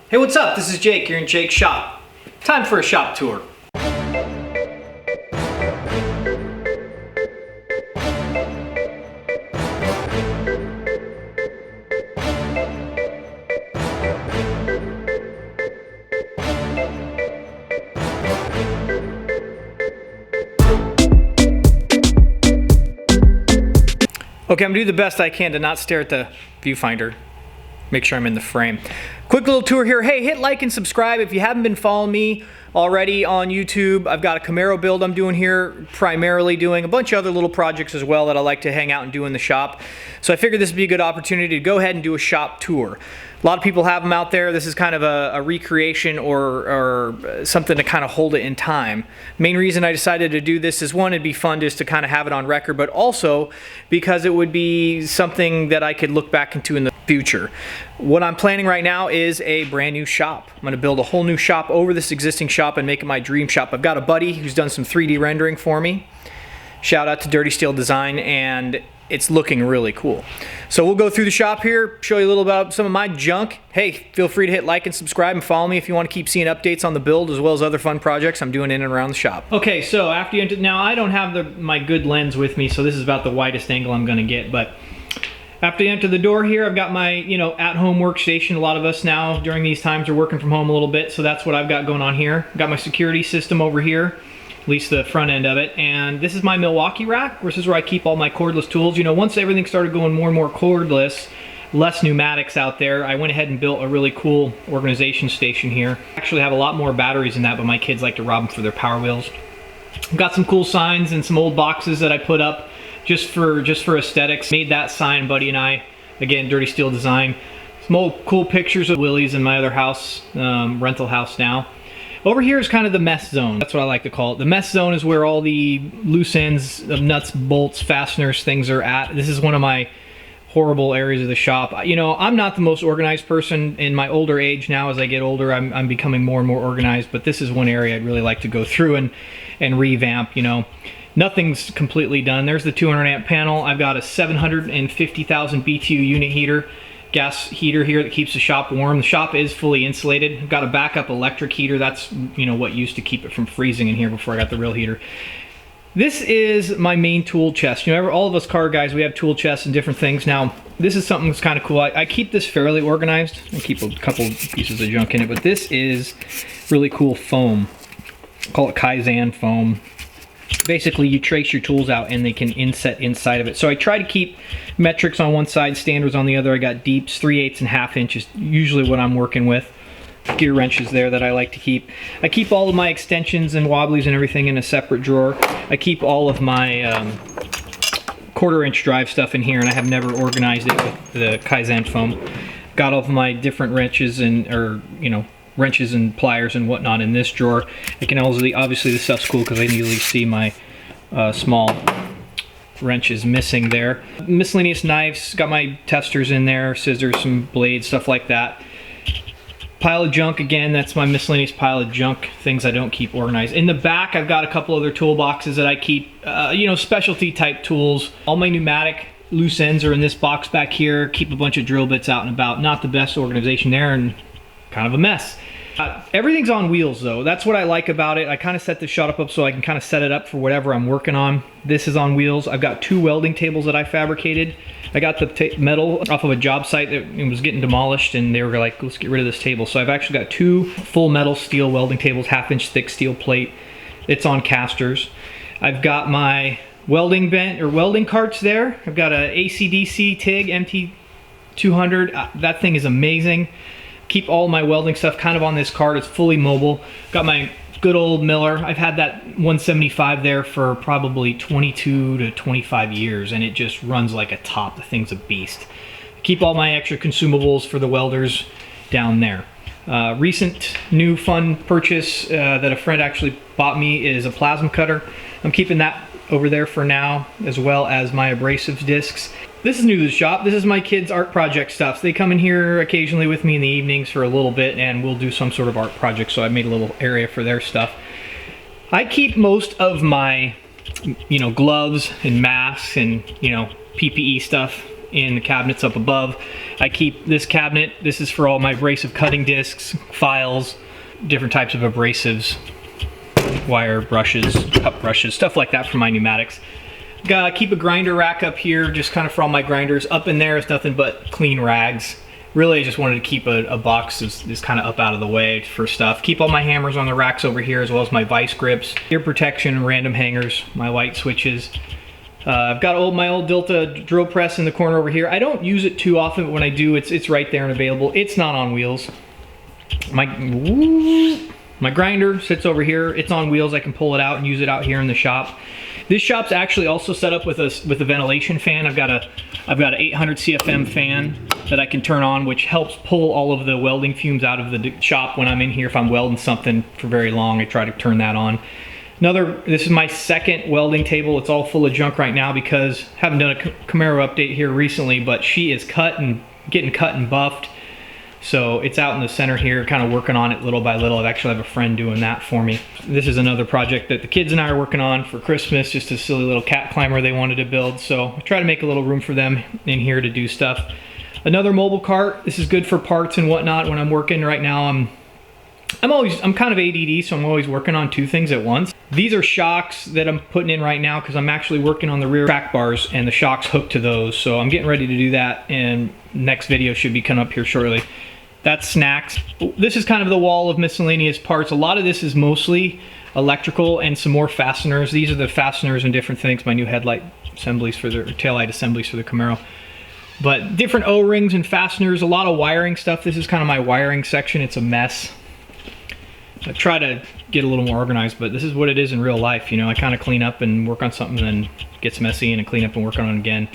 Hey, what's up? This is Jake. You're in Jake's shop. Time for a shop tour. Okay, I'm gonna do the best I can to not stare at the viewfinder. Make sure I'm in the frame. Quick little tour here. Hey, hit like and subscribe if you haven't been following me already on YouTube. I've got a Camaro build I'm doing here, primarily doing a bunch of other little projects as well that I like to hang out and do in the shop. So I figured this would be a good opportunity to go ahead and do a shop tour. A lot of people have them out there. This is kind of a recreation or something to kind of hold it in time. Main reason I decided to do this is, one, it'd be fun just to kind of have it on record, but also because it would be something that I could look back into in the future. What I'm planning right now is a brand new shop. I'm going to build a whole new shop over this existing shop and make it my dream shop. I've got a buddy who's done some 3D rendering for me. Shout out to Dirty Steel Design, and it's looking really cool. So we'll go through the shop here, show you a little about some of my junk. Hey, feel free to hit like and subscribe and follow me if you want to keep seeing updates on the build as well as other fun projects I'm doing in and around the shop. Okay, so after you enter, now I don't have my good lens with me, so this is about the widest angle I'm going to get, but after you enter the door here, I've got my, at-home workstation. A lot of us now during these times are working from home a little bit, so that's what I've got going on here. I've got my security system over here, at least the front end of it, and this is my Milwaukee rack. This is where I keep all my cordless tools. Once everything started going more and more cordless, less pneumatics out there, I went ahead and built a really cool organization station here. I actually have a lot more batteries in that, but my kids like to rob them for their Power Wheels. I've got some cool signs and some old boxes that I put up just for aesthetics. Made that sign, buddy and I, again, Dirty Steel Design. Some old cool pictures of Willie's in my other house, rental house now. Over here is kind of the mess zone. That's what I like to call it. The mess zone is where all the loose ends of nuts, bolts, fasteners, things are at. This is one of my horrible areas of the shop. I'm not the most organized person in my older age now. As I get older, I'm becoming more and more organized, but this is one area I'd really like to go through and revamp. Nothing's completely done. There's the 200 amp panel. I've got a 750,000 BTU unit heater, gas heater here that keeps the shop warm. The shop is fully insulated. I've got a backup electric heater. That's what used to keep it from freezing in here before I got the real heater. This is my main tool chest. All of us car guys, we have tool chests and different things. Now, this is something that's kind of cool. I keep this fairly organized. I keep a couple pieces of junk in it, but this is really cool foam. Call it Kaizen foam. Basically, you trace your tools out and they can inset inside of it. So I try to keep metrics on one side, standards on the other. I got deeps, 3/8 and 1/2 inches, usually what I'm working with. Gear wrenches there that I like to keep. I keep all of my extensions and wobblies and everything in a separate drawer. I keep all of my 1/4 inch drive stuff in here, and I have never organized it with the Kaizen foam. Got all of my different wrenches wrenches and pliers and whatnot in this drawer. I can obviously this stuff's cool because I can easily see my small wrenches missing there. Miscellaneous knives, got my testers in there, scissors, some blades, stuff like that. Pile of junk, again, that's my miscellaneous pile of junk, things I don't keep organized. In the back, I've got a couple other toolboxes that I keep, specialty type tools. All my pneumatic loose ends are in this box back here. Keep a bunch of drill bits out and about. Not the best organization there, and kind of a mess. Everything's on wheels though. That's what I like about it. I kind of set the shop up so I can kind of set it up for whatever I'm working on. This is on wheels. I've got 2 welding tables that I fabricated. I got the metal off of a job site that was getting demolished, and they were like, let's get rid of this table. So I've actually got 2 full metal steel welding tables, 1/2 inch thick steel plate. It's on casters. I've got my welding vent or welding carts there. I've got a AC/DC TIG MT200. That thing is amazing. Keep all my welding stuff kind of on this cart. It's fully mobile. Got my good old Miller. I've had that 175 there for probably 22 to 25 years, and it just runs like a top. The thing's a beast. Keep all my extra consumables for the welders down there. Recent new fun purchase that a friend actually bought me is a plasma cutter. I'm keeping that over there for now, as well as my abrasives discs. This is new to the shop. This is my kids' art project stuff. They come in here occasionally with me in the evenings for a little bit, and we'll do some sort of art project, so I made a little area for their stuff. I keep most of my, gloves and masks and, PPE stuff in the cabinets up above. I keep this cabinet. This is for all my abrasive cutting discs, files, different types of abrasives, wire brushes, cup brushes, stuff like that for my pneumatics. Keep a grinder rack up here, just kind of for all my grinders. Up in there is nothing but clean rags. Really, I just wanted to keep a box that's kind of up out of the way for stuff. Keep all my hammers on the racks over here, as well as my vice grips, ear protection, random hangers, my light switches. I've got my old Delta drill press in the corner over here. I don't use it too often, but when I do, it's right there and available. It's not on wheels. My grinder sits over here. It's on wheels. I can pull it out and use it out here in the shop. This shop's actually also set up with a ventilation fan. I've got an 800 CFM fan that I can turn on, which helps pull all of the welding fumes out of the shop when I'm in here. If I'm welding something for very long, I try to turn that on. This is my second welding table. It's all full of junk right now because I haven't done a Camaro update here recently, but she is getting cut and buffed. So it's out in the center here, kind of working on it little by little. I actually have a friend doing that for me. This is another project that the kids and I are working on for Christmas, just a silly little cat climber they wanted to build. So I try to make a little room for them in here to do stuff. Another mobile cart. This is good for parts and whatnot when I'm working. Right now I'm kind of ADD, so I'm always working on two things at once. These are shocks that I'm putting in right now because I'm actually working on the rear track bars and the shocks hooked to those. So I'm getting ready to do that, and next video should be coming up here shortly. That's snacks. This is kind of the wall of miscellaneous parts. A lot of this is mostly electrical and some more fasteners. These are the fasteners and different things, my new headlight assemblies for the taillight assemblies for the Camaro. But different O-rings and fasteners, a lot of wiring stuff. This is kind of my wiring section. It's a mess. I try to get a little more organized, but this is what it is in real life. You know, I kind of clean up and work on something, then it gets messy, and I clean up and work on it again.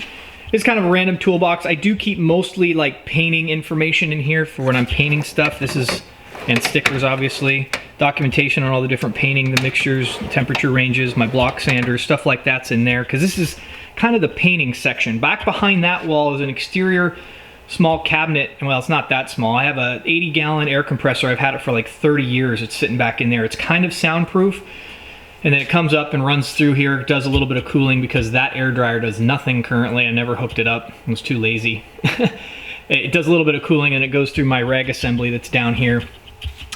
It's kind of a random toolbox. I do keep mostly like painting information in here for when I'm painting stuff. And stickers, obviously. Documentation on all the different painting, the mixtures, temperature ranges, my block sanders, stuff like that's in there, because this is kind of the painting section. Back behind that wall is an exterior small cabinet. Well, it's not that small. I have a 80-gallon air compressor. I've had it for like 30 years. It's sitting back in there. It's kind of soundproof. And then it comes up and runs through here, does a little bit of cooling because that air dryer does nothing currently. I never hooked it up. I was too lazy. It does a little bit of cooling, and it goes through my rag assembly that's down here.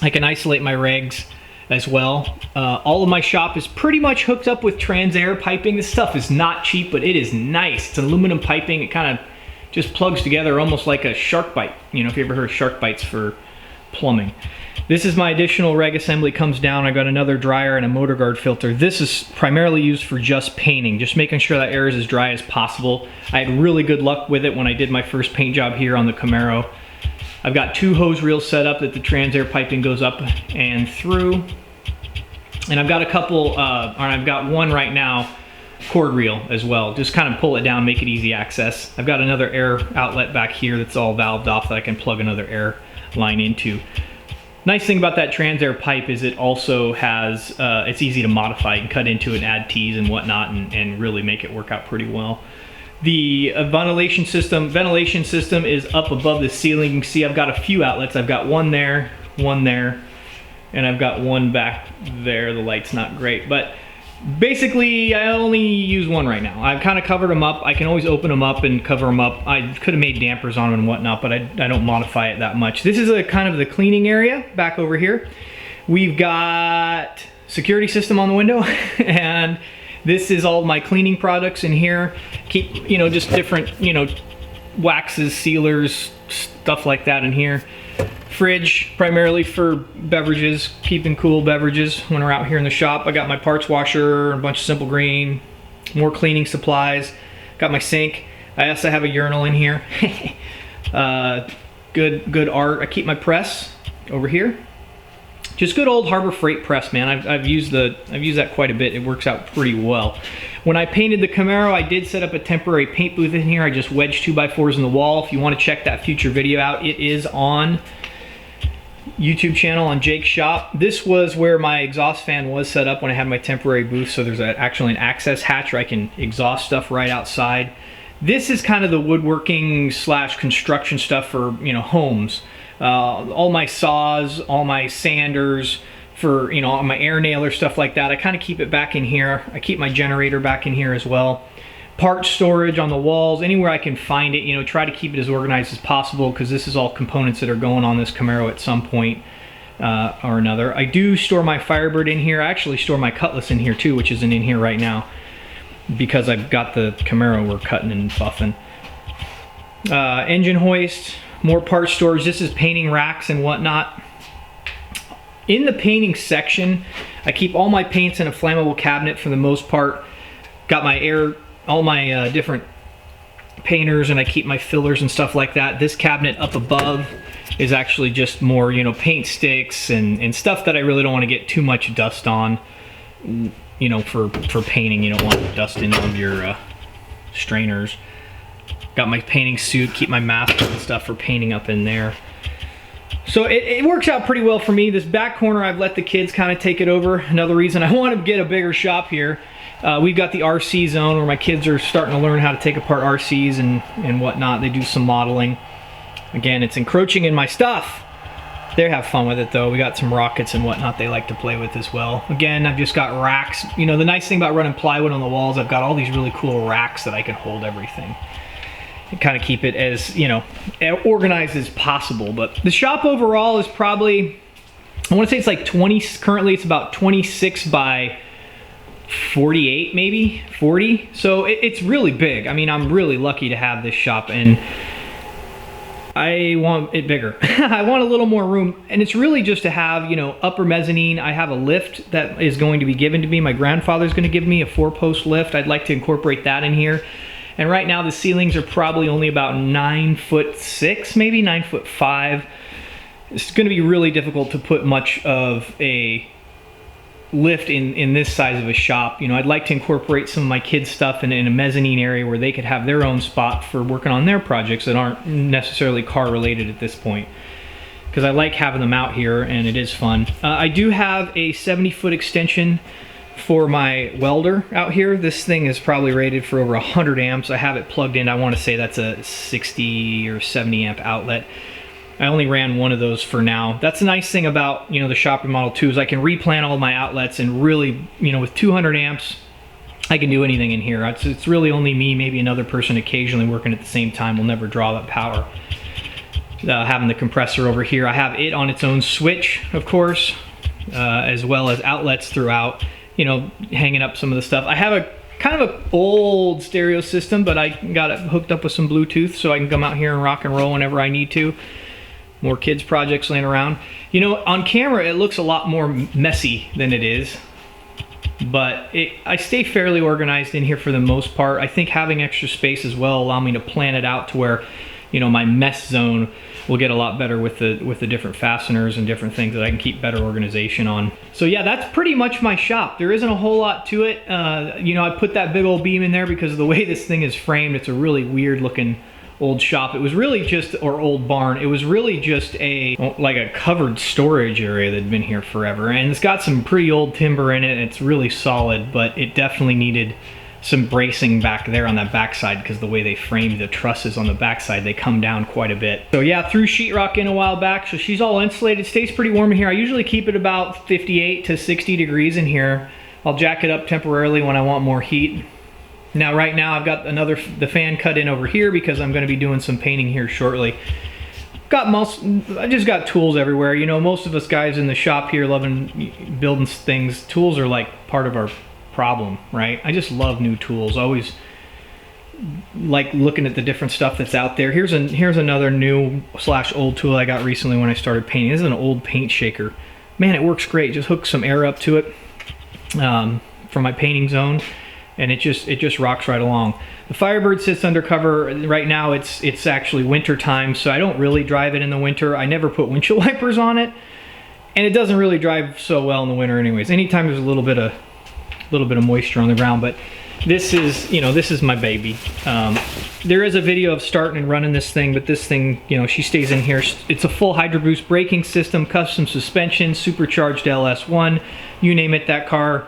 I can isolate my rags as well. All of my shop is pretty much hooked up with trans-air piping. This stuff is not cheap, but it is nice. It's aluminum piping. It kind of just plugs together almost like a shark bite. You know, if you ever heard of shark bites for plumbing. This is my additional rag assembly. Comes down. I got another dryer and a motor guard filter. This is primarily used for just painting, just making sure that air is as dry as possible. I had really good luck with it when I did my first paint job here on the Camaro. I've got two hose reels set up that the trans-air piping goes up and through. And I've got a couple, or I've got one right now, cord reel as well. Just kind of pull it down, make it easy access. I've got another air outlet back here that's all valved off that I can plug another air line into. Nice thing about that trans-air pipe is it also has, it's easy to modify. You can cut into it and add tees and whatnot and really make it work out pretty well. The ventilation system is up above the ceiling. You can see I've got a few outlets. I've got one there, and I've got one back there. The light's not great, but basically I only use one right now. I've kind of covered them up. I can always open them up and cover them up. I could have made dampers on them and whatnot, but I don't modify it that much. This is a kind of the cleaning area back over here. We've got security system on the window and this is all my cleaning products in here. Keep, you know, just different, you know, waxes, sealers, stuff like that in here. Fridge, primarily for beverages, keeping cool beverages when we're out here in the shop. I got my parts washer, a bunch of Simple Green, more cleaning supplies. Got my sink. I also have a urinal in here. Good art. I keep my press over here. Just good old Harbor Freight press, man. I've used that quite a bit. It works out pretty well. When I painted the Camaro, I did set up a temporary paint booth in here. I just wedged 2x4s in the wall. If you want to check that future video out, it is on YouTube channel on Jake's shop. This was where my exhaust fan was set up when I had my temporary booth, so there's actually an access hatch where I can exhaust stuff right outside. This is kind of the woodworking / construction stuff for, you know, homes. All my saws, all my sanders, for, you know, all my air nailer, stuff like that. I kind of keep it back in here. I keep my generator back in here as well. part storage on the walls, anywhere I can find it, you know, try to keep it as organized as possible, because this is all components that are going on this Camaro at some point or another. I do store my Firebird in here. I actually store my Cutlass in here too, which isn't in here right now because I've got the Camaro we're cutting and buffing. Engine hoist, more part storage. This is painting racks and whatnot. In the painting section, I keep all my paints in a flammable cabinet for the most part. Got my all my different painters, and I keep my fillers and stuff like that. This cabinet up above is actually just more, you know, paint sticks and stuff that I really don't want to get too much dust on. You know, for painting, you don't want dust in on your strainers. Got my painting suit, keep my mask and stuff for painting up in there. So it works out pretty well for me. This back corner, I've let the kids kind of take it over. Another reason I want to get a bigger shop here. We've got the RC zone where my kids are starting to learn how to take apart RCs and whatnot. They do some modeling. Again, it's encroaching in my stuff. They have fun with it though. We got some rockets and whatnot they like to play with as well. Again, I've just got racks. You know, the nice thing about running plywood on the walls, I've got all these really cool racks that I can hold everything. And kind of keep it as, you know, organized as possible. But the shop overall is probably, I want to say it's like 20, currently it's about 26 by 48, maybe 40. So it's really big. I mean, I'm really lucky to have this shop, and I want it bigger. I want a little more room, and it's really just to have, you know, upper mezzanine. I have a lift that is going to be given to me. My grandfather's going to give me a 4-post lift. I'd like to incorporate that in here. And right now the ceilings are probably only about 9'6", maybe 9'5". It's going to be really difficult to put much of a lift in this size of a shop. You know, I'd like to incorporate some of my kids' stuff in a mezzanine area where they could have their own spot for working on their projects that aren't necessarily car related at this point, because I like having them out here and it is fun. I do have a 70-foot extension for my welder out here. This thing is probably rated for over 100 amps. I have it plugged in. I want to say that's a 60 or 70 amp outlet. I only ran one of those for now. That's the nice thing about, you know, the shop remodel too, is I can replan all my outlets, and really, you know, with 200 amps, I can do anything in here. It's really only me, maybe another person occasionally working at the same time will never draw that power. Having the compressor over here, I have it on its own switch, of course, as well as outlets throughout, you know, hanging up some of the stuff. I have a kind of an old stereo system, but I got it hooked up with some Bluetooth so I can come out here and rock and roll whenever I need to. More kids projects laying around. You know, on camera it looks a lot more messy than it is, but I stay fairly organized in here for the most part. I think having extra space as well allow me to plan it out to where, you know, my mess zone will get a lot better with the different fasteners and different things that I can keep better organization on. So yeah, that's pretty much my shop. There isn't a whole lot to it. You know, I put that big old beam in there because of the way this thing is framed. It's a really weird looking old shop. It was really just, or old barn, it was really just like a covered storage area that had been here forever, and it's got some pretty old timber in it, and it's really solid, but it definitely needed some bracing back there on that backside, because the way they framed the trusses on the backside, they come down quite a bit. So yeah, threw sheetrock in a while back, so she's all insulated, stays pretty warm in here. I usually keep it about 58 to 60 degrees in here. I'll jack it up temporarily when I want more heat. Now right now I've got the fan cut in over here because I'm going to be doing some painting here shortly. I just got tools everywhere. You know, most of us guys in the shop here loving building things, tools are like part of our problem, right? I just love new tools. Always like looking at the different stuff that's out there. Here's another new / old tool I got recently when I started painting. This is an old paint shaker. Man, it works great. Just hook some air up to it from my painting zone, and it just rocks right along. The Firebird sits under cover right now. It's actually winter time, so I don't really drive it in the winter. I never put windshield wipers on it, and it doesn't really drive so well in the winter anyways. Anytime there's a little bit of moisture on the ground. But this is, you know, this is my baby. There is a video of starting and running this thing, but this thing, you know, she stays in here. It's a full Hydro Boost braking system, custom suspension, supercharged LS1, you name it, that car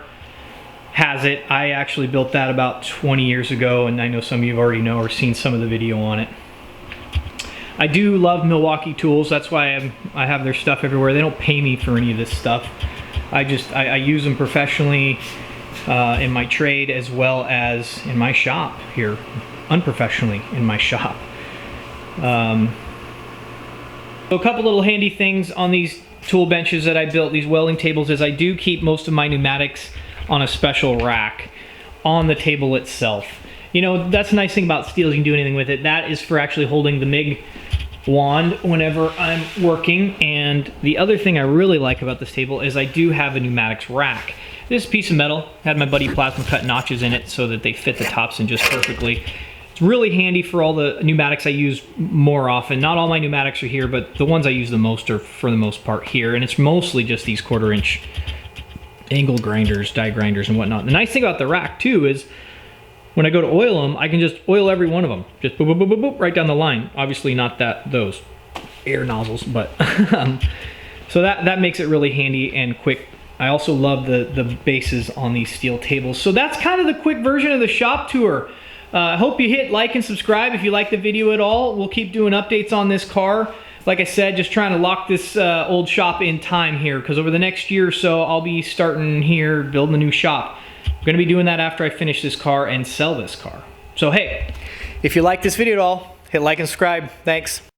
has it. I actually built that about 20 years ago, and I know some of you already know or seen some of the video on it. I do love Milwaukee tools. That's why I have their stuff everywhere. They don't pay me for any of this stuff. I use them professionally, in my trade as well as in my shop here, unprofessionally in my shop. So a couple little handy things on these tool benches that I built, these welding tables, is I do keep most of my pneumatics on a special rack on the table itself. You know, that's the nice thing about steel is you can do anything with it. That is for actually holding the MIG wand whenever I'm working. And the other thing I really like about this table is I do have a pneumatics rack. This piece of metal had my buddy Plasma cut notches in it so that they fit the tops in just perfectly. It's really handy for all the pneumatics I use more often. Not all my pneumatics are here, but the ones I use the most are for the most part here. And it's mostly just these 1/4 inch angle grinders, die grinders and whatnot. The nice thing about the rack too is when I go to oil them, I can just oil every one of them. Just boop, boop, boop, boop, boop, right down the line. Obviously not those air nozzles, but so that makes it really handy and quick. I also love the bases on these steel tables. So that's kind of the quick version of the shop tour. I hope you hit like and subscribe if you like the video at all. We'll keep doing updates on this car. Like I said, just trying to lock this old shop in time here, because over the next year or so, I'll be starting here, building a new shop. I'm gonna be doing that after I finish this car and sell this car. So hey, if you like this video at all, hit like and subscribe. Thanks.